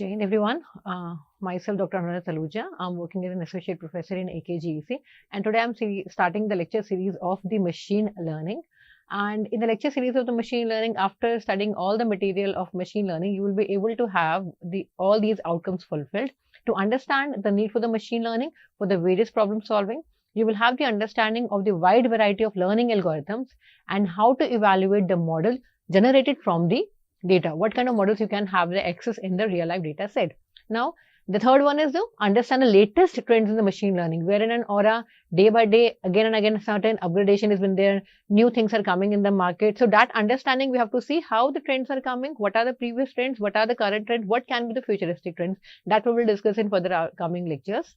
Jai Hind, everyone. Myself, Dr. Anuradha Taluja. I'm working as an associate professor in AKGEC, and today I'm starting the lecture series of the machine learning. And in the lecture series of the machine learning, after studying all the material of machine learning, you will be able to have all these outcomes fulfilled. To understand the need for the machine learning for the various problem solving, you will have the understanding of the wide variety of learning algorithms and how to evaluate the model generated from the data. What kind of models you can have the access in the real life data set. Now, the third one is to understand the latest trends in the machine learning, wherein an aura day by day, again and again, certain upgradation has been there, new things are coming in the market. So that understanding, we have to see how the trends are coming, what are the previous trends, what are the current trends, what can be the futuristic trends. That we will discuss in further coming lectures.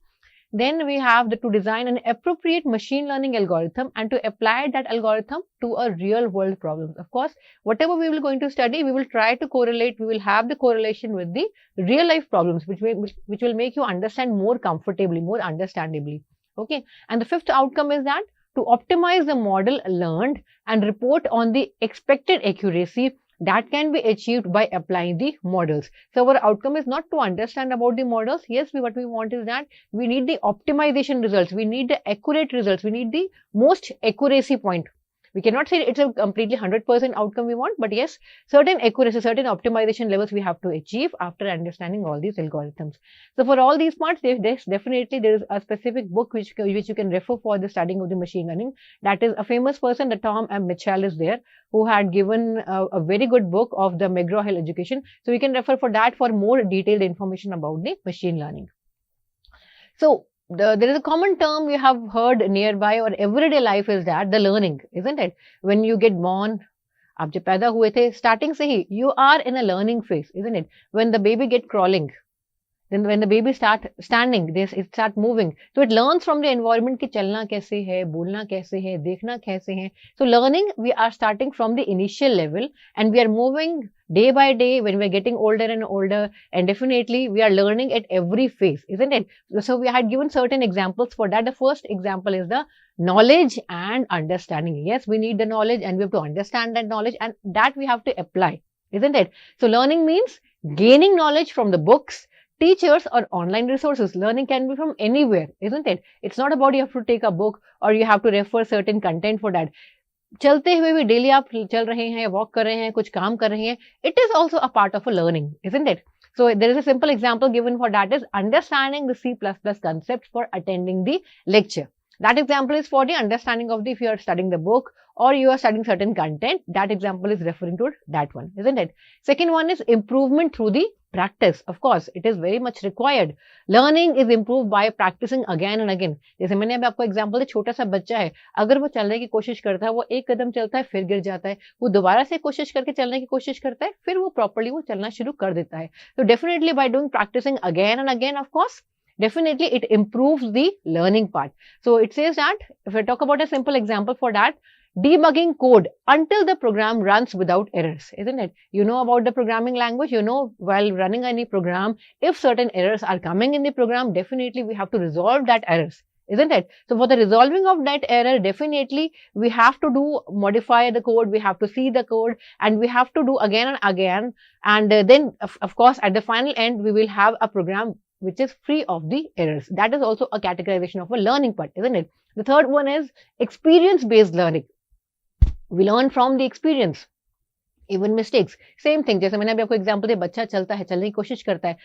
Then we have to design an appropriate machine learning algorithm and to apply that algorithm to a real world problem. Of course, whatever we will going to study, we will try to correlate, we will have the correlation with the real life problems, which will make you understand more comfortably, more understandably. Okay. And the fifth outcome is that to optimize the model learned and report on the expected accuracy that can be achieved by applying the models. So our outcome is not to understand about the models. Yes, what we want is that we need the optimization results. We need the accurate results. We need the most accuracy point. We cannot say it's a completely 100% outcome we want, but yes, certain accuracy, certain optimization levels we have to achieve after understanding all these algorithms. So for all these parts, definitely there is a specific book which you can refer for the studying of the machine learning. That is a famous person, the Tom M. Mitchell is there, who had given a very good book of the McGraw-Hill education. So you can refer for that for more detailed information about the machine learning. So there is a common term you have heard nearby or everyday life is that the learning, isn't it? When you get born, आप जब पैदा हुए थे, starting से ही, you are in a learning phase, isn't it? When the baby get crawling, then when the baby start standing, it start moving. So it learns from the environment कि चलना कैसे है, बोलना कैसे है, देखना कैसे है. So learning, we are starting from the initial level and we are moving day by day when we are getting older and older, and definitely we are learning at every phase, isn't it? So we had given certain examples for that. The first example is the knowledge and understanding. Yes, we need the knowledge and we have to understand that knowledge, and that we have to apply, isn't it? So learning means gaining knowledge from the books, teachers or online resources. Learning can be from anywhere, isn't it? It's not about you have to take a book or you have to refer certain content for that. चलते हुए भी daily आप चल रहे हैं, walk कर रहे हैं, कुछ काम कर रहे हैं, it is also a part of a learning, isn't it? So there is a simple example given for that is understanding the C++ concepts for attending the lecture. That example is for the understanding of if you are studying the book or you are studying certain content. That example is referring to that one, isn't it? Second one is improvement through the practice. Of course, it is very much required. Learning is improved by practicing again and again. जैसे मैंने अभी आपको example दिया, छोटा सा बच्चा है, अगर वो चलने की कोशिश करता है, वो एक कदम चलता है, फिर गिर जाता है, वो दोबारा से कोशिश करके चलने की कोशिश करता है, फिर वो प्रॉपर्ली वो चलना शुरू कर देता है. So definitely by doing practicing again and again, of course, definitely it improves the learning part. So it says that if I talk about a simple example for that, debugging code until the program runs without errors, isn't it? You know about the programming language, you know while running any program, if certain errors are coming in the program, definitely we have to resolve that errors, isn't it? So for the resolving of that error, definitely we have to modify the code, we have to see the code, and we have to do again and again, and then of course at the final end we will have a program which is free of the errors. That is also a categorization of a learning part, isn't it? The third one is experience-based learning. We learn from the experience, even mistakes. Same thing, जैसे मैंने अभी आपको example दिया, बच्चा चलता है, चलने की कोशिश करता है,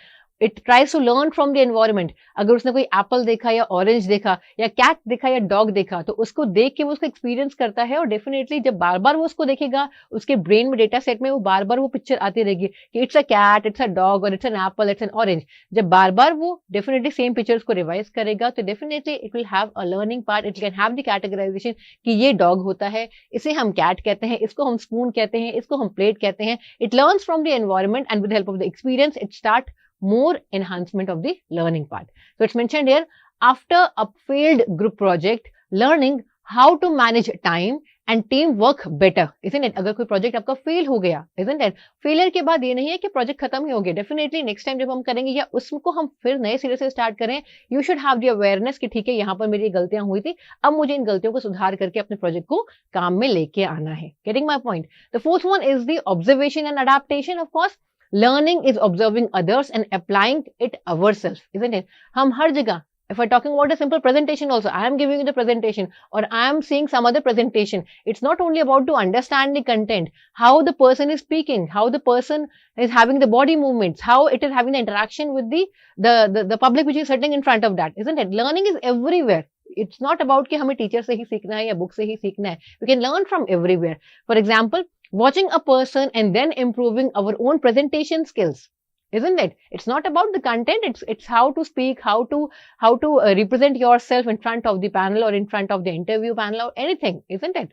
it tries to learn from the environment. अगर उसने कोई एप्पल देखा या ऑरेंज देखा या कैट देखा या डॉग देखा, तो उसको देख के वो उसको एक्सपीरियंस करता है और डेफिनेटली जब बार बार वो उसको देखेगा, उसके ब्रेन में डेटा सेट में वो बार बार वो पिक्चर आती रहेगी कि it's a cat, it's a dog और it's an apple, it's an orange. जब बार बार वो डेफिनेटली सेम पिक्चर्स को रिवाइज करेगा, तो definitely it will have a learning part. It can have the categorization कि ये डॉग होता है, इसे हम कैट कहते हैं, इसको हम स्पून कहते हैं, इसको हम प्लेट कहते हैं. It learns from the environment and with help of the experience it start more enhancement of the learning part. So it's mentioned here, after a failed group project, learning how to manage time and teamwork better, isn't it? अगर कोई project आपका fail हो गया, isn't it? Failure के बाद ये नहीं है कि प्रोजेक्ट खत्म ही हो गया. डेफिनेटली नेक्स्ट टाइम जब हम करेंगे या उसको हम फिर नए सिरे से स्टार्ट करें, you should have the awareness कि ठीक है, यहाँ पर मेरी गलतियां हुई थी, अब मुझे इन गलतियों को सुधार करके अपने प्रोजेक्ट को काम में लेके आना है. Getting my point. The fourth one is the observation and adaptation. Of course Learning is observing others and applying it ourselves, isn't it? हम हर जगह, if we're talking about a simple presentation also, I am giving you the presentation or I am seeing some other presentation. It's not only about to understand the content, how the person is speaking, how the person is having the body movements, how it is having the interaction with the public which is sitting in front of that, isn't it? Learning is everywhere. It's not about कि हमें teacher से ही सीखना है या book से ही सीखना है. We can learn from everywhere. For example, watching a person and then improving our own presentation skills, isn't it? It's not about the content, it's how to speak, how to represent yourself in front of the panel or in front of the interview panel or anything, isn't it?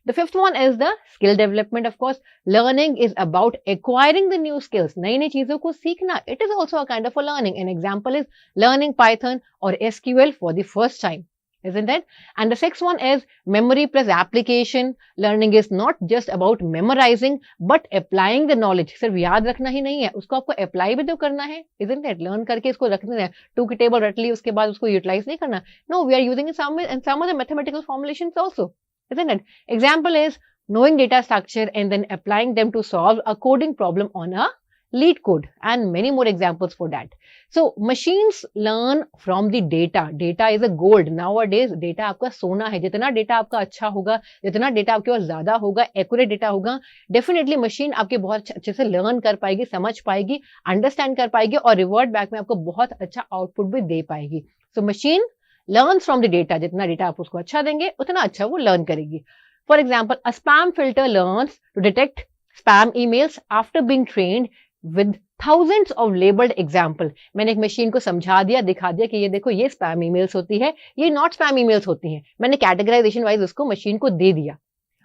The fifth one is the skill development. Of course, learning is about acquiring the new skills. नई नई चीजों को सीखना. It is also a kind of a learning. An example is learning Python or SQL for the first time, isn't it? And the sixth one is memory plus application. Learning is not just about memorizing but applying the knowledge. सिर्फ याद रखना ही नहीं है, उसको आपको apply भी तो करना है, isn't it? Learn करके इसको रखना है. 2 की table रट ली, उसके बाद उसको utilize नहीं करना. No, we are using it in some other mathematical formulations also, isn't it? Example is knowing data structure and then applying them to solve a coding problem on a lead code, and many more examples for that. So machines learn from the data. Data is a gold. Nowadays data आपका सोना है. जितना data आपका अच्छा होगा, जितना data आपके पास ज्यादा होगा, accurate data होगा, definitely machine आपके बहुत अच्छे से learn कर पाएगी, समझ पाएगी, understand कर पाएगी और revert back में आपको बहुत अच्छा output भी दे पाएगी. So machine learns from the data. जितना data आप उसको अच्छा देंगे, उतना अच्छा वो learn करेगी. For example, a spam filter learns to detect spam emails after being trained with thousands of labeled example. मैंने एक मशीन को समझा दिया, दिखा दिया कि ये देखो ये स्पैम ईमेल्स होती है, ये नॉट स्पैम ईमेल्स होती हैं. मैंने कैटेगराइजेशन वाइज उसको मशीन को दे दिया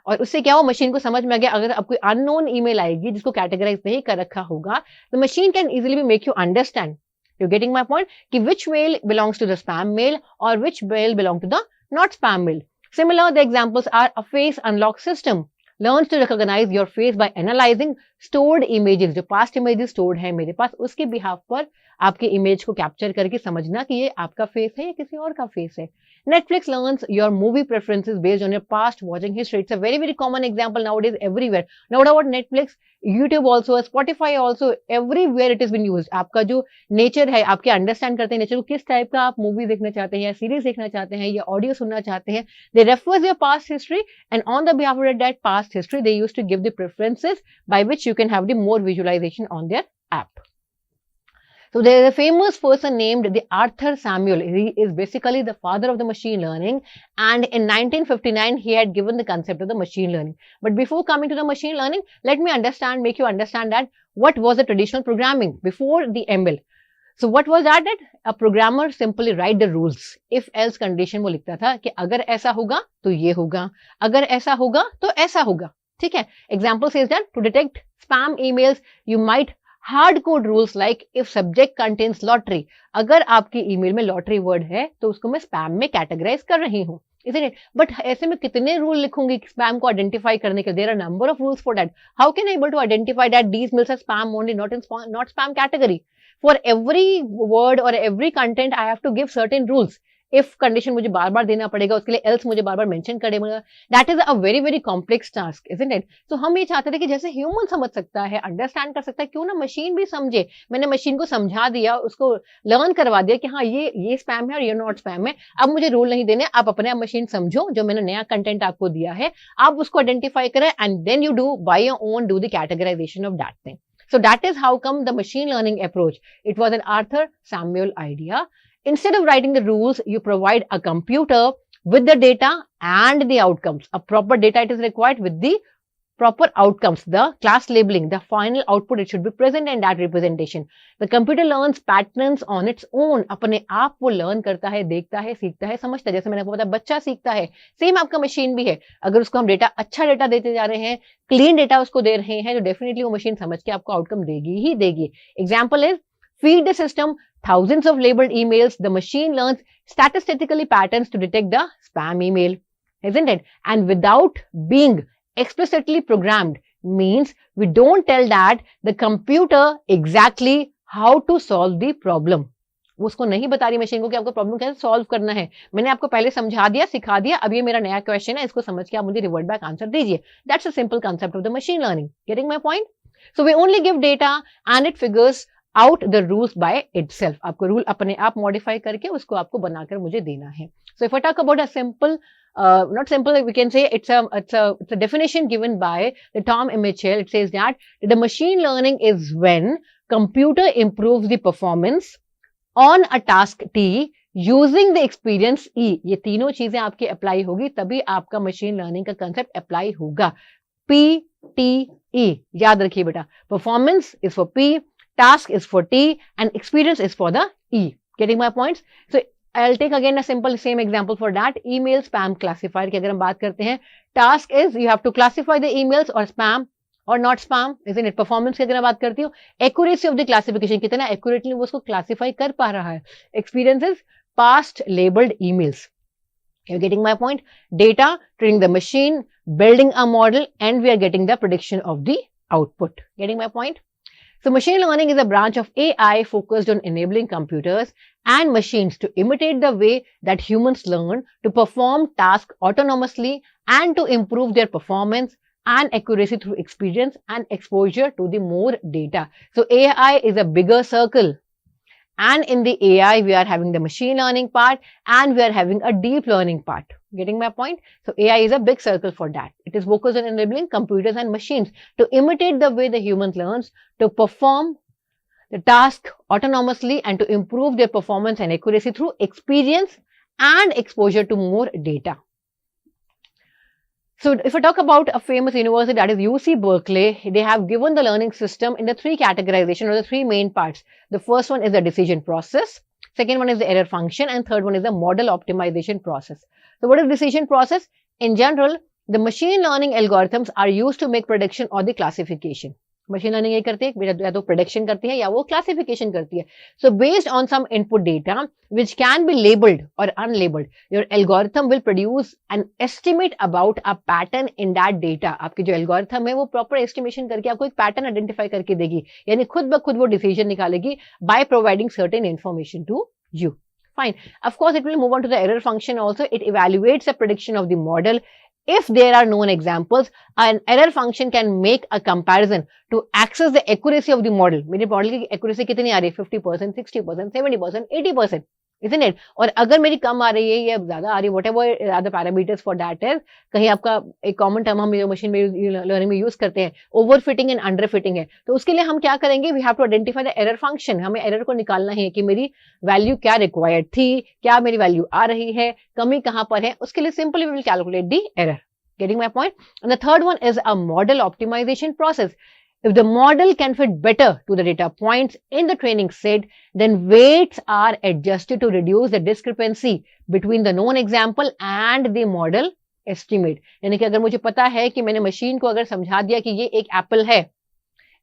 और उससे क्या हो, मशीन को समझ में आ गया. अगर अब कोई अननोन ईमेल आएगी जिसको कैटेगराइज नहीं कर रखा होगा, तो machine can easily make you understand. You getting my point कि which mail belongs to the spam mail और which mail belong to the not spam mail. Similar, the examples are a face unlock system learns to recognize your face by analyzing stored images. जो past images stored है मेरे पास, उसके behalf पर आपके image को capture करके समझना कि ये आपका face है या किसी और का face है. Netflix learns your movie preferences based on your past watching history. It's a very, very common example nowadays everywhere. Now, what about Netflix? YouTube also, Spotify also, everywhere it has been used. आपका जो nature है, आपके understand करते हैं nature को, किस type का आप movie देखना चाहते हैं या series देखना चाहते हैं या audio सुनना चाहते हैं. They refer your past history and on the behalf of that past history, they used to give the preferences by which you can have the more visualization on their app. So there is a famous person named the Arthur Samuel. He is basically the father of the machine learning, and in 1959 he had given the concept of the machine learning. But before coming to the machine learning, let me make you understand that what was the traditional programming before the ML. So what was that? A programmer simply write the rules. If else condition वो लिखता था कि अगर ऐसा होगा तो ये होगा, अगर ऐसा होगा तो ऐसा होगा. ठीक है? Example says that to detect spam emails, you might hard code rules like if subject contains lottery. अगर आपकी ईमेल में lottery word है तो उसको मैं spam में categorize कर रही हूँ, isn't it? But ऐसे में कितने रूल लिखूंगी spam को identify करने के? There are a number of rules for that. How can I able to identify that these mails are spam only, not spam category? For every word or every content, I have to give certain rules. If condition मुझे बार बार देना पड़ेगा, उसके लिए else मुझे बार बार mention करेगा. That is a very, very complex task, isn't it? So हम ये चाहते थे कि जैसे human समझ सकता है, understand कर सकता है, क्यों ना machine भी समझे. मैंने machine को समझा दिया, उसको learn करवा दिया कि हाँ ये spam है और ये not spam है. अब मुझे rule नहीं देने, आप अपने आप machine समझो, जो मैंने नया content आपको दिया है, आप उसको identify करें and then you do by your own do the categorization of that thing. So that is how come the machine learning approach. It was an Arthur Samuel idea. Instead of writing the rules, you provide a computer with the data and the outcomes. A proper data it is required with the proper outcomes, the class labeling, the final output, it should be present in that representation. The computer learns patterns on its own. अपने आप वो learn करता है, देखता है, सीखता है, समझता है. जैसे मैंने आपको बताया बच्चा सीखता है, सेम आपका मशीन भी है. अगर उसको हम डेटा अच्छा डेटा देते जा रहे हैं, क्लीन डेटा उसको दे रहे हैं, तो डेफिनेटली वो मशीन समझ के आपको आउटकम देगी ही देगी. Example is feed the system thousands of labeled emails. The machine learns statistically patterns to detect the spam email, isn't it? And without being explicitly programmed means we don't tell that the computer exactly how to solve the problem. उसको नहीं बता रही machine को कि आपको problem कैसे solve करना है. मैंने आपको पहले समझा दिया, सिखा दिया, अब ये मेरा नया क्वेश्चन है, इसको समझ के आप मुझे रिवर्ट बैक आंसर दीजिए. That's a simple concept of the machine learning. Getting my point? So we only give data and it figures out the rules by itself. आपको रूल अपने आप मॉडिफाई करके उसको आपको बनाकर मुझे देना है. So if I talk about a simple, not simple, we can say it's a definition given by the Tom Mitchell. It says that the machine learning is when computer improves the performance on a task T using the experience E. ये तीनों चीजें आपकी apply होगी तभी आपका machine learning का concept apply होगा. P T E याद रखिए बेटा. Performance is for P, task is for T, and experience is for the E. Getting my points? So I'll take again a simple same example for that. Email spam classifier की अगर हम बात करते हैं, task is you have to classify the emails or spam or not spam, isn't it? Performance की अगर मैं बात करती हूँ, accuracy of the classification, कितना accurately वो उसको classify कर पा रहा है. Experience is past labeled emails. You're getting my point? Data, training the machine, building a model, and we are getting the prediction of the output. Getting my point? So machine learning is a branch of AI focused on enabling computers and machines to imitate the way that humans learn, to perform tasks autonomously, and to improve their performance and accuracy through experience and exposure to the more data. So AI is a bigger circle. And in the AI, we are having the machine learning part and we are having a deep learning part. Getting my point? So AI is a big circle for that. It is focused on enabling computers and machines to imitate the way the human learns, to perform the task autonomously and to improve their performance and accuracy through experience and exposure to more data. So if I talk about a famous university, that is UC Berkeley, they have given the learning system in the three categorization or the three main parts. The first one is the decision process, second one is the error function, and third one is the model optimization process. So what is decision process? In general, the machine learning algorithms are used to make prediction or the classification. Machine learning ये करती है, या तो prediction करती है या वो classification करती है. So based on some input data which can be labelled और unlabelled, your algorithm will produce an estimate about a pattern in that data. आपकी जो एल्गोरिथम है वो प्रॉपर एस्टिमेशन करके आपको एक पैटर्न आइडेंटिफाई करके देगी, यानी खुद ब खुद वो डिसीजन निकालेगी by providing certain information to you. Fine. Of course, it will move on to the error function also. It evaluates the prediction of the model. If there are known examples, an error function can make a comparison to access the accuracy of the model. मेरे model की accuracy कितनी आ रही है? 50%, 60%, 70%, 80%, isn't it? और अगर मेरी कम आ रही है या ज्यादा आ रही है, whatever are the parameters for that is, कहीं आपका एक कॉमन टर्म हम मशीन में लर्निंग में यूज करते हैं, ओवरफिटिंग एंड अंडरफिटिंग है. तो उसके लिए हम क्या करेंगे? We have to identify the error function. हमें एरर को निकालना है कि मेरी वैल्यू क्या रिक्वायर्ड थी, क्या मेरी वैल्यू आ रही है, कमी कहां पर है. उसके लिए simply we will calculate the error. Getting my point? And the third one is a model optimization process. If the model can fit better to the data points in the training set, then weights are adjusted to reduce the discrepancy between the known example and the model estimate. यानी कि अगर मुझे पता है कि मैंने machine को अगर समझा दिया कि ये एक एप्पल है,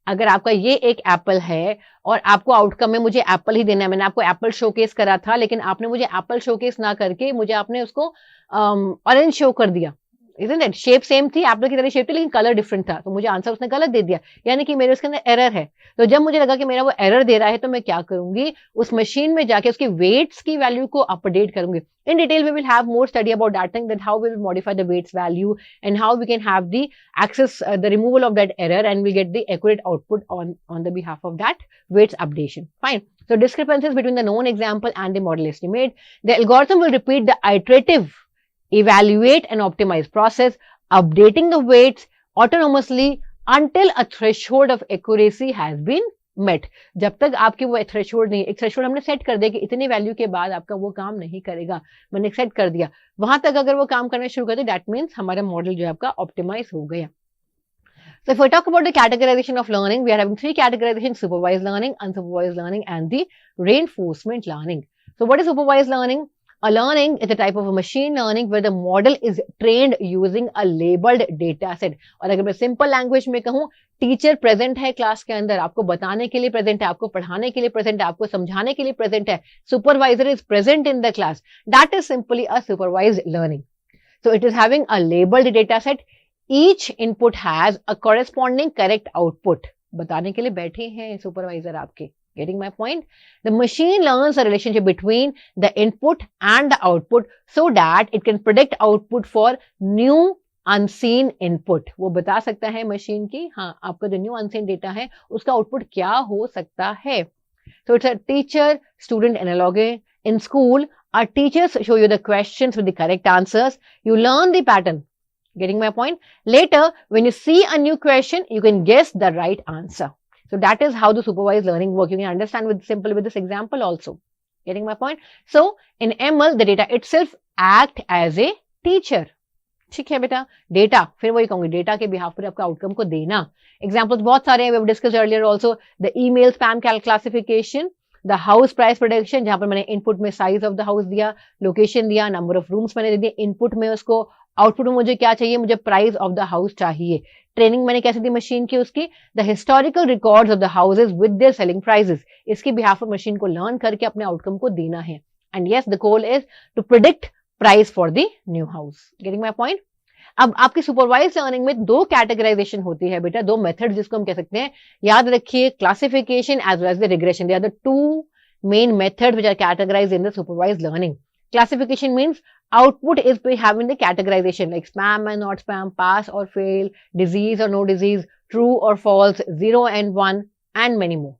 अगर आपका ये एक एप्पल है और आपको आउटकम में मुझे एप्पल ही देना है, मैंने आपको एप्पल शोकेस करा था, लेकिन आपने मुझे एप्पल शोकेस ना करके मुझे आपने उसको ऑरेंज शो कर दिया. Isn't it? शेप सेम थी, एप्पल की तरह शेप थी, लेकिन कलर डिफरेंट था, तो मुझे आंसर उसने गलत दे दिया, यानी कि मेरे उसके अंदर एरर है. तो जब मुझे लगा कि मेरा वो एरर दे रहा है, तो मैं क्या करूंगी? उस मशीन में जाके उसकी वेट्स की वैल्यू को अपडेट करूंगी. In detail we will have more study about that thing, that how we will modify the weights value and how we can have the access the removal of that error and we get the accurate output on the behalf of that weights updation. Fine. So discrepancies between the known example and the model estimate. The algorithm will repeat the iterative evaluate and optimize process, updating the weights autonomously until a threshold of accuracy has been met. जब तक आपकी वो threshold नहीं, एक threshold हमने set कर दिया कि इतनी वैल्यू के बाद आपका वो काम नहीं करेगा, मैंने सेट कर दिया, वहां तक अगर वो काम करना शुरू कर दे, दैट मीन्स हमारा मॉडल जो है आपका ऑप्टिमाइज हो गया. So if I talk about the categorization of learning, we are having three categorizations: supervised learning, unsupervised learning, and the reinforcement learning. So what is supervised learning? A learning is a type of a machine learning where the model is trained using a labeled data set. और अगर मैं simple language में कहूँ, teacher present है class के अंदर, आपको बताने के लिए प्रेजेंट है, आपको पढ़ाने के लिए प्रेजेंट है, आपको समझाने के लिए प्रेजेंट है. Supervisor is present in the class. That is simply a supervised learning. So it is having a labelled data set. Each input has a corresponding correct output. बताने के लिए बैठे हैं सुपरवाइजर आपके. Getting my point? The machine learns the relationship between the input and the output so that it can predict output for new unseen input, वो बता सकता है मशीन की हाँ आपका जो न्यू अनसीन डेटा है उसका आउटपुट क्या हो सकता है. So it's a teacher student analogy. In school, our teachers show you the questions with the correct answers. You learn the pattern. Getting my point? Later, when you see a new question, you can guess the right answer. So that is how the supervised learning works. You can understand with this example also. Getting my point? So in ML, the data itself act as a teacher. ठीक है बेटा. Data फिर वही कहूंगी, data के behalf पर आपका outcome को देना. एग्जांपल्स बहुत सारे हैं, we have discussed earlier also. The email spam classification, the house price prediction, जहां पर मैंने इनपुट में साइज ऑफ द हाउस दिया, लोकेशन दिया, नंबर ऑफ रूम्स मैंने दे दिए इनपुट में उसको, आउटपुट में मुझे क्या चाहिए, मुझे प्राइस ऑफ द हाउस चाहिए. ट्रेनिंग मैंने कैसे दी मशीन की उसकी, the historical records of the houses with their selling prices. इसके बिहाफ पर मशीन को लर्न करके अपने आउटकम को देना है. And yes, the goal is to predict price for the new house. Getting my point? अब आपकी सुपरवाइज लर्निंग में दो कैटेगराइजेशन होती है बेटा, दो मेथड जिसको हम कह सकते हैं. याद रखिए, classification as well as the regression, they are the two main method which are categorised in the supervise learning. Classification means output is having the categorization like spam and not spam, pass or fail, disease or no disease, true or false, 0 and 1 and many more.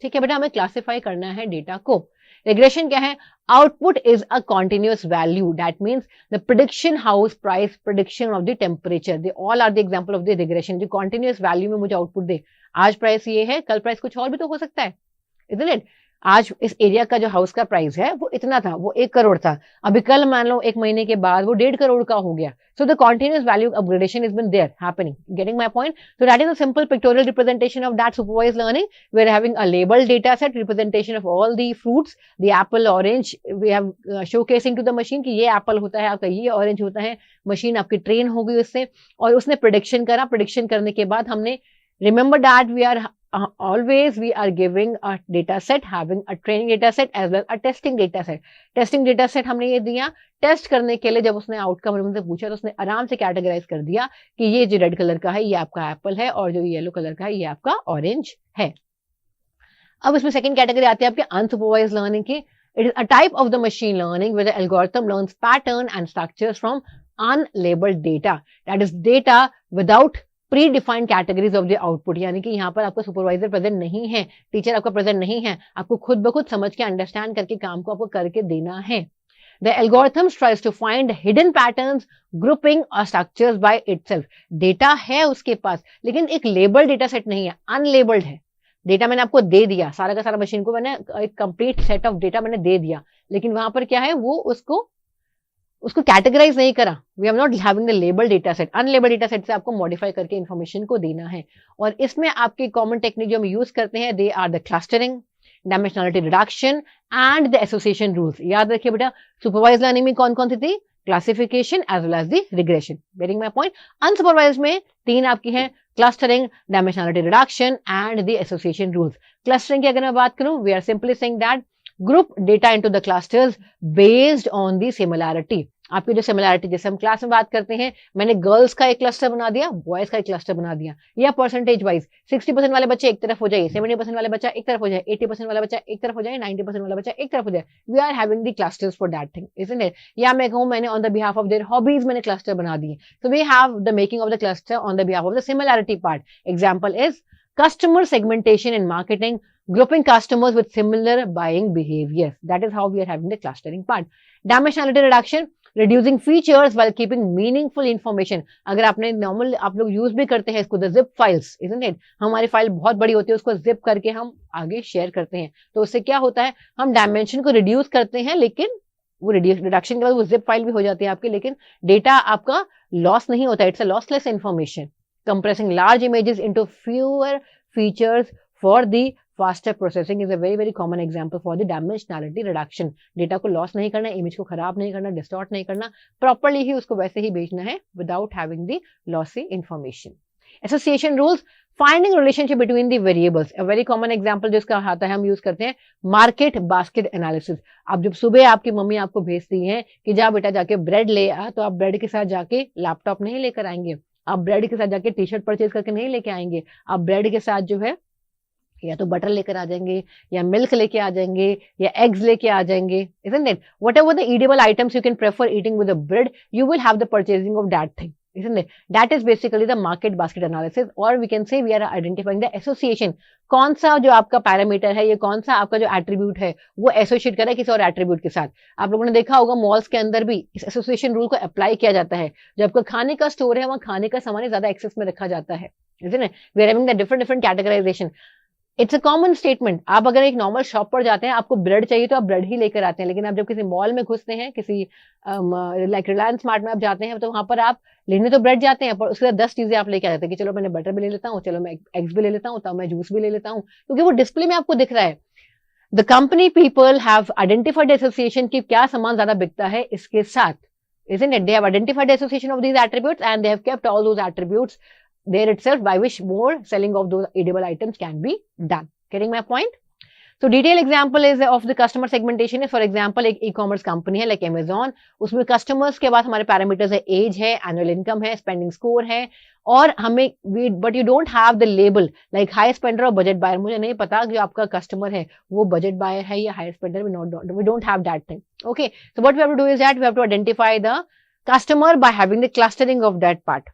ठीक है बेटा, हमें classify करना है data को. Regression क्या है? Output is a continuous value. That means the prediction house price, prediction of the temperature. They all are the example of the regression. जो continuous value में मुझे output दे. आज प्राइस ये है, कल प्राइस कुछ और भी तो हो सकता है, isn't it? आज इस एरिया का जो हाउस का प्राइस है वो इतना था, वो 1 करोड़ था, अभी कल मान लो 1 महीने के बाद वो 1.5 करोड़ का हो गया. So the continuous value upgradation has been there happening. Getting my point? So that is a simple pictorial representation of that supervised learning. We are having a labeled data set representation of all the fruits, the apple, orange. We have showcasing to the machine कि ये Apple होता है आपका, ये orange होता है. Machine आपकी train हो गई उससे और उसने प्रेडिक्शन करा. प्रेडिक्शन करने के बाद हमने remember that we are giving a data set having a training data set as well a testing data set. Testing data set हमने ये दिया. टेस्ट करने के लिए जब उसने आउटकम हमसे पूछा तो उसने आराम से कैटेगराइज कर दिया कि ये जो रेड कलर का है ये आपका एप्पल है और जो येलो कलर का है ये आपका ऑरेंज है. अब इसमें सेकंड कैटेगरी आती है आपके अनसुपरवाइज्ड लर्निंग की. It is a type of the machine learning where the algorithm learns pattern and structures from unlabelled data. That is data without predefined categories of the output. यानी कि यहाँ पर आपका supervisor present नहीं है, teacher आपका present नहीं है, आपको खुद ब खुद समझ के अंडरस्टैंड करके काम को आपको करके देना है. The algorithm tries to find hidden patterns, grouping और स्ट्रक्चर्स बाय इटसेल्फ. डेटा है उसके पास लेकिन एक लेबल्ड डेटा सेट नहीं है, अनलेबल्ड है. डेटा मैंने आपको दे दिया, सारा का सारा मशीन को मैंने एक कंप्लीट सेट ऑफ डेटा मैंने दे दिया, लेकिन वहां पर क्या है वो उसको कैटेगराइज नहीं करा. We are not having the label data set. Unlabel data set से आपको मॉडिफाई करके इन्फॉर्मेशन को देना है. और इसमें आपके कॉमन टेक्निक जो हम यूज करते हैं they are the clustering, dimensionality reduction and the association rules. याद रखिए बेटा, सुपरवाइज लर्निंग में कौन कौन सी थी? Classification as well as the regression. Getting my point? Unsupervise में 3 आपकी है, clustering, dimensionality reduction and the association rules. Clustering की अगर मैं बात करूं, we are simply saying that group data into the clusters based on the similarity. आपकी जो सिमिलैरिटी, जैसे हम क्लास में बात करते हैं, मैंने गर्ल्स का एक क्लस्टर बना दिया, बॉयज का एक क्लस्टर बना दिया, या परसेंटेज वाइज 60% वाले बच्चे एक तरफ हो जाए, 70% वाले बच्चा एक तरफ हो जाए, 80% वाला बच्चा एक तरफ हो जाए, 90% वाला बच्चा एक तरफ हो जाए. We are having the clusters for that thing, isn't it? या मैं कहूं मैंने on the behalf of their hobbies मैंने क्लस्टर बना दिए. So we have the making of the cluster on the behalf of the similarity part. Example is customer segmentation in marketing, grouping customers with similar buying behaviors. That is how we are having the clustering part. Dimensionality reduction, reducing features while keeping meaningful information. अगर आपने normal आप लोग use भी करते हैं इसको, the zip files, isn't it? हमारी file बहुत बड़ी होती है, उसको जिप करके हम आगे शेयर करते हैं, तो उससे क्या होता है, हम डायमेंशन को रिड्यूस करते हैं, लेकिन वो रिडक्शन के बाद वो जिप फाइल भी हो जाती है आपकी, लेकिन डेटा आपका लॉस नहीं होता. It's a lossless information. Compressing large images into fewer features for the faster processing is a very very common example for the dimensionality reduction. Data को लॉस नहीं करना, इमेज को खराब नहीं करना, डिस्टॉर्ट नहीं करना, प्रॉपर्ली ही उसको वैसे ही भेजना है without having the lossy information. Association rules, finding relationship between the variables. A very common example जिसका आता है हम यूज करते हैं मार्केट बास्केट एनालिसिस. अब जब सुबह आपकी मम्मी आपको भेजती है कि जा बेटा जाके ब्रेड ले आ, तो आप ब्रेड के साथ जाके लैपटॉप नहीं लेकर आएंगे, आप ब्रेड के साथ जाके टी शर्ट परचेज करके नहीं लेके आएंगे, आप ब्रेड के साथ जो है या तो बटर लेकर आ जाएंगे, या मिल्क लेके आ जाएंगे, या एग्स लेके आ जाएंगे, isn't it? Whatever the eatable items you can prefer eating with the bread, you will have the purchasing of that thing. isn't it? That is basically the market basket analysis, or we can say we are identifying the association. कौन सा जो आपका parameter है, ये कौन सा आपका जो एट्रीब्यूट है वो एसोसिएट कर रहा है किसी और एट्रीब्यूट के साथ. आप लोगों ने देखा होगा मॉल्स के अंदर भी इस एसोसिएशन रूल को अप्लाई किया जाता है. जब आपका खाने का स्टोर है वहां खाने का सामान ज्यादा एक्सेस में रखा जाता है, isn't it? We are having the different categorization. It's a common statement. आप अगर एक नॉर्मल शॉप पर जाते हैं, आपको ब्रेड चाहिए तो आप ब्रेड ही लेकर आते हैं, लेकिन आप जब किसी मॉल में घुसते हैं, किसी लाइक रिलायंस स्मार्ट में आप जाते हैं, तो वहां पर आप लेने तो ब्रेड जाते हैं, पर उसके साथ 10 चीजें आप लेके आ जाते हैं कि चलो मैंने बटर भी ले लेता हूँ, चलो मैं एग्स भी ले लेता हूँ, तब मैं जूस भी ले लेता हूँ, क्योंकि वो डिस्प्ले में आपको दिख रहा है. The company people have identified association की क्या सामान ज्यादा बिकता है इसके साथ, isn't it? They have identified the association of these attributes and they have kept all those attributes there itself, by which more selling of those edible items can be done. Getting my point? So detailed example is of the customer segmentation. For example, एक e-commerce company है like Amazon, उसमें customers के बाद हमारे parameters है, age है, annual income है, spending score है, और हमें but you don't have the label like high spender और budget buyer. मुझे नहीं पता कि आपका customer है वो budget buyer है या high spender. We don't have that thing. Okay, so what we have to do is that we have to identify the customer by having the clustering of that part.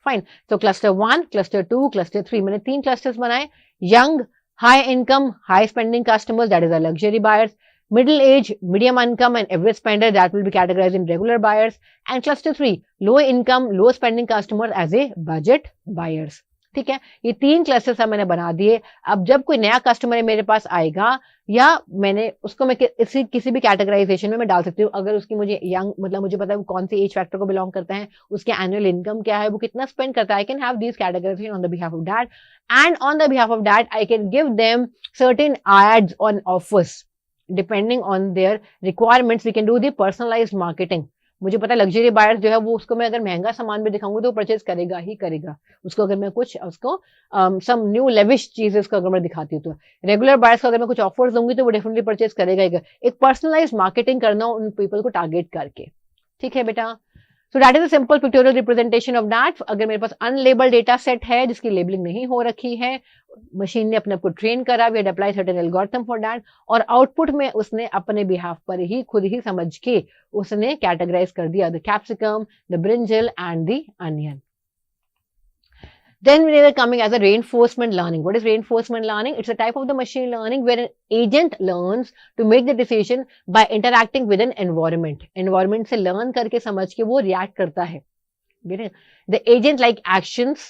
Fine. So cluster 1, cluster 2, cluster 3. मैंने 3 clusters बनाए. Young, high income, high spending customers, that is the luxury buyers. Middle age, medium income and average spender, that will be categorized in regular buyers. And cluster 3, low income, low spending customers as a budget buyers. ठीक है, ये 3 clusters मैंने बना दिए. अब जब कोई नया कस्टमर मेरे पास आएगा या मैंने उसको मैं किसी भी कैटेगराइजेशन में मैं डाल सकती हूँ. अगर उसकी मुझे यंग मतलब मुझे पता है वो कौन सी एज फैक्टर को बिलोंग करता है, उसके एनुअल इनकम क्या है, वो कितना स्पेंड करता है. I can have this categorisation on the behalf of that, and on the behalf of that I can give them certain ads on offers depending on their requirements. We can do the personalised marketing. मुझे पता है luxury buyers जो है वो उसको मैं अगर महंगा सामान भी दिखाऊंगी तो परचेज करेगा ही करेगा. उसको अगर मैं कुछ उसको सम न्यू लेविश चीजेस को अगर मैं दिखाती हूँ तो. रेगुलर बायर्स को अगर मैं कुछ ऑफर्स दूंगी तो वो डेफिनेटली परचेज करेगा ही. एक पर्सनलाइज्ड मार्केटिंग करना उन पीपल को टारगेट करके. ठीक है बेटा. So that is a simple pictorial representation of that. अगर मेरे पास unlabeled data set है जिसकी लेबलिंग नहीं हो रखी है, मशीन ने अपने आप को ट्रेन करा, we had applied certain algorithm for that, और आउटपुट में उसने अपने बिहाफ पर ही खुद ही समझ के उसने कैटेगराइज कर दिया the capsicum, the brinjal and the onion. Then we are coming as a reinforcement learning. What is reinforcement learning? It's a type of the machine learning where an agent learns to make the decision by interacting with an environment. Environment से learn करके समझ के वो react करता है. The agent like actions,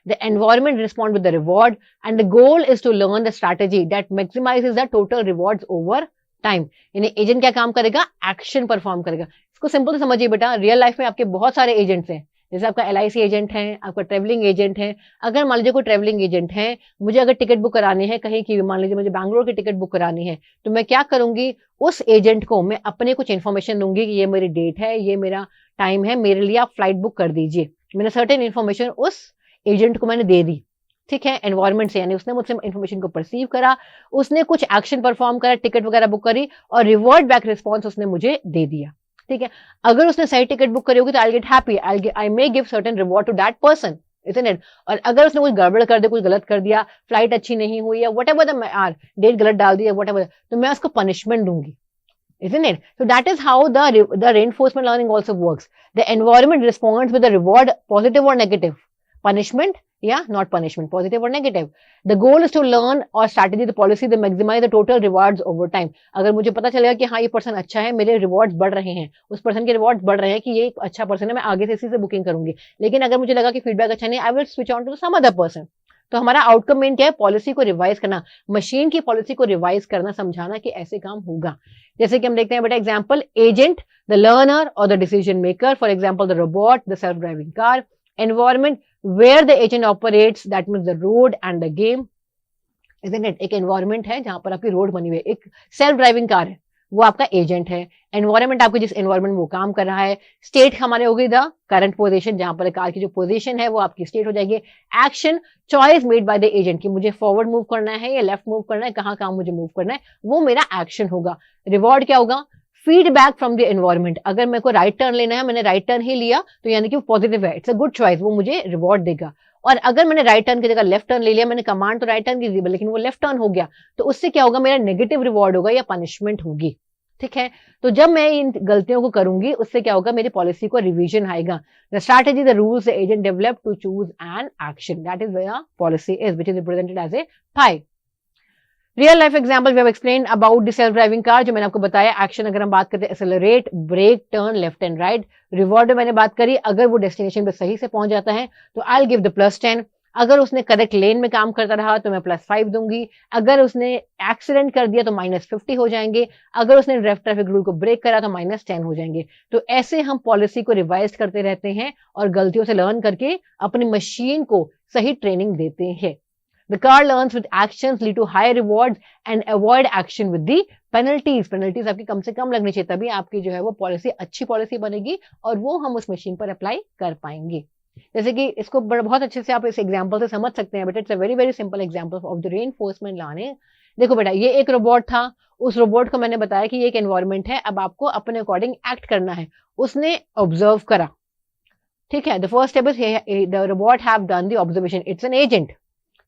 the environment respond with the reward, and the goal is to learn the strategy that maximizes the total rewards over time. यानी agent क्या काम करेगा? एक्शन परफॉर्म करेगा. इसको सिंपल से समझिए बेटा. रियल लाइफ में आपके बहुत सारे एजेंट्स हैं. जैसे आपका LIC एजेंट है, आपका ट्रेवलिंग एजेंट है. अगर मान लीजिए कोई ट्रेवलिंग एजेंट है, मुझे अगर टिकट बुक करानी है कहीं की, मान लीजिए मुझे बैंगलोर की टिकट बुक करानी है, तो मैं क्या करूंगी? उस एजेंट को मैं अपने कुछ इन्फॉर्मेशन दूंगी कि ये मेरी डेट है, ये मेरा टाइम है, मेरे लिए आप फ्लाइट बुक कर दीजिए. मैंने सर्टेन इन्फॉर्मेशन उस एजेंट को मैंने दे दी. ठीक है, एनवायरमेंट से, यानी उसने मुझसे इन्फॉर्मेशन को परसीव करा, उसने कुछ एक्शन परफॉर्म करा, टिकट वगैरह बुक करी और रिवॉर्ड बैक रिस्पॉन्स उसने मुझे दे दिया. ठीक है, अगर उसने सही टिकट बुक करी होगी तो I get happy, I may give certain reward to that person, isn't it? और अगर उसने कुछ गड़बड़ कर दिया, कुछ गलत कर दिया, फ्लाइट अच्छी नहीं हुई या whatever the matter, डेट गलत डाल दिया, whatever, तो मैं उसको पनिशमेंट दूंगी, isn't it? So that is how the reinforcement learning also works. The environment responds with the reward, positive or negative, punishment या not punishment, positive or negative. The goal is to learn or strategy, the policy, the maximize the total rewards over time. अगर मुझे पता चलेगा कि हाँ ये person अच्छा है, मेरे रिवॉर्ड्स बढ़ रहे हैं, उस पर्सन के रिवॉर्ड्स बढ़ रहे हैं कि ये एक अच्छा पर्सन है, मैं आगे से इसी से बुकिंग करूंगी. लेकिन अगर मुझे लगा कि फीडबैक अच्छा नहीं, I will switch on to some other person. तो हमारा आउटकम मेन क्या है? पॉलिसी को रिवाइज करना, मशीन की पॉलिसी को रिवाइज करना, समझाना कि ऐसे काम होगा. जैसे कि हम देखते हैं बेटा एग्जाम्पल, एजेंट, द लर्नर और the decision maker. For example the robot, the self driving car. Environment, where the agent operates, that means the road and the game, isn't it? एक एनवायरमेंट है जहां पर आपकी रोड बनी हुई है, एक सेल्फ ड्राइविंग कार है, वो आपका एजेंट है. एनवायरमेंट आपके जिस एनवायरमेंट में वो काम कर रहा है. स्टेट हमारे हो गई द करंट पोजीशन, जहां पर कार की जो पोजीशन है वो आपकी स्टेट हो जाएगी. Action, choice made by the agent कि मुझे फॉरवर्ड मूव करना है या लेफ्ट मूव करना है, कहाँ कहाँ मुझे मूव करना है, वो मेरा एक्शन होगा. रिवॉर्ड क्या होगा? Feedback from the environment. अगर मेरे को राइट टर्न लेना है, मैंने राइट टर्न ही लिया तो यानी कि वो पॉजिटिव है, इट्स अ गुड चॉइस, वो मुझे रिवॉर्ड देगा. और अगर मैंने राइट टर्न की जगह लेफ्ट टर्न ले लिया, मैंने कमांड तो राइट टर्न की दी लेकिन वो लेफ्ट टर्न हो गया, तो उससे क्या होगा? मेरा नेगेटिव रिवॉर्ड होगा या पनिशमेंट होगी. ठीक है, तो जब मैं इन गलतियों को करूंगी उससे क्या होगा, मेरी पॉलिसी को रिवीजन आएगा. The strategy, the rules the agent develop to choose an action, that is where policy is, which is represented as a pi. Real life example we have explained about the self driving car, जो मैंने आपको बताया. Action अगर हम बात करते हैं, accelerate, brake, turn, left and right. Reward में मैंने बात करी, अगर वो डेस्टिनेशन पे सही से पहुंच जाता है तो आई विल गिव द +10. अगर उसने करेक्ट लेन में काम करता रहा तो मैं +5 दूंगी. अगर उसने एक्सीडेंट कर दिया तो -50 हो जाएंगे. अगर उसने ट्रैफिक रूल को ब्रेक करा तो -10 हो जाएंगे. तो ऐसे हम पॉलिसी को रिवाइज करते रहते हैं और गलतियों से लर्न करके अपनी मशीन को सही ट्रेनिंग देते हैं. The car learns with actions lead to higher rewards and avoid action with the penalties. Penalties आपकी कम से कम लगनी चाहिए, तभी आपकी जो है वो पॉलिसी अच्छी पॉलिसी बनेगी और वो हम उस मशीन पर अप्लाई कर पाएंगे. जैसे कि इसको बहुत अच्छे से आप इस एग्जांपल से समझ सकते हैं बेटा. It's a very very simple example of the reinforcement learning. देखो बेटा, ये एक रोबोट था. उस रोबोट को मैंने बताया कि ये एक एनवायरमेंट है, अब आपको अपने अकॉर्डिंग एक्ट करना है. उसने ऑब्जर्व करा, ठीक है. The first step is the robot have done the observation, it's an agent,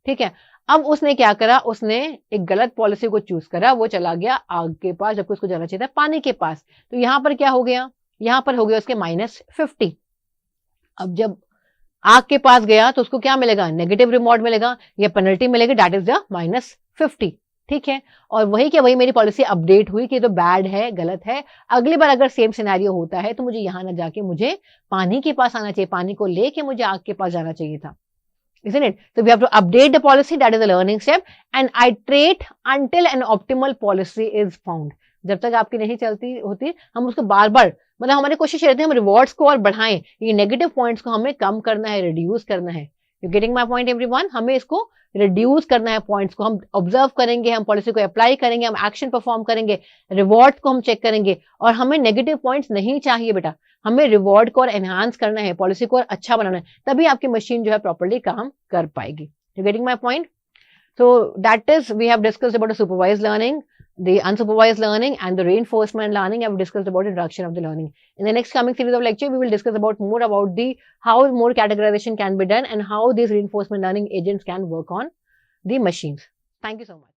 ठीक है. अब उसने क्या करा, उसने एक गलत पॉलिसी को चूज करा. वो चला गया आग के पास जबकि उसको जाना चाहिए था पानी के पास. तो यहां पर क्या हो गया, यहां पर हो गया उसके -50. अब जब आग के पास गया तो उसको क्या मिलेगा, नेगेटिव रिवॉर्ड मिलेगा या पेनल्टी मिलेगी, दैट इज द -50. ठीक है, और वही क्या, वही मेरी पॉलिसी अपडेट हुई कि तो बैड है, गलत है. अगली बार अगर सेम सिनेरियो होता है तो मुझे यहां ना जाके मुझे पानी के पास आना चाहिए, पानी को लेके मुझे आग के पास जाना चाहिए था. Isn't it? So we have to update the policy, that is the learning step, and iterate until an optimal policy is found. जब तक आपकी नहीं चलती होती, हम उसको बार बार, मतलब हमारी कोशिश रहती है हम रिवॉर्ड्स को और बढ़ाएं, ये नेगेटिव पॉइंट्स को हमें कम करना है, रिड्यूस करना है. You getting my point everyone? हमें इसको रिड्यूस करना है पॉइंट्स को. हम ऑब्जर्व करेंगे, हम पॉलिसी को अप्लाई करेंगे, हम एक्शन परफॉर्म करेंगे, रिवॉर्ड को हम चेक करेंगे, और हमें नेगेटिव पॉइंट्स नहीं चाहिए बेटा. हमें रिवॉर्ड को और एनहांस करना है, पॉलिसी को और अच्छा बनाना है, तभी आपकी मशीन जो है प्रॉपर्ली काम कर पाएगी. You getting my point? So that is, we have discussed about the supervised learning, the unsupervised learning, and the reinforcement learning. I have discussed about introduction of the learning. In the next coming series of lecture, we will discuss about more about the how more categorization can be done and how these reinforcement learning agents can work on the machines. Thank you so much.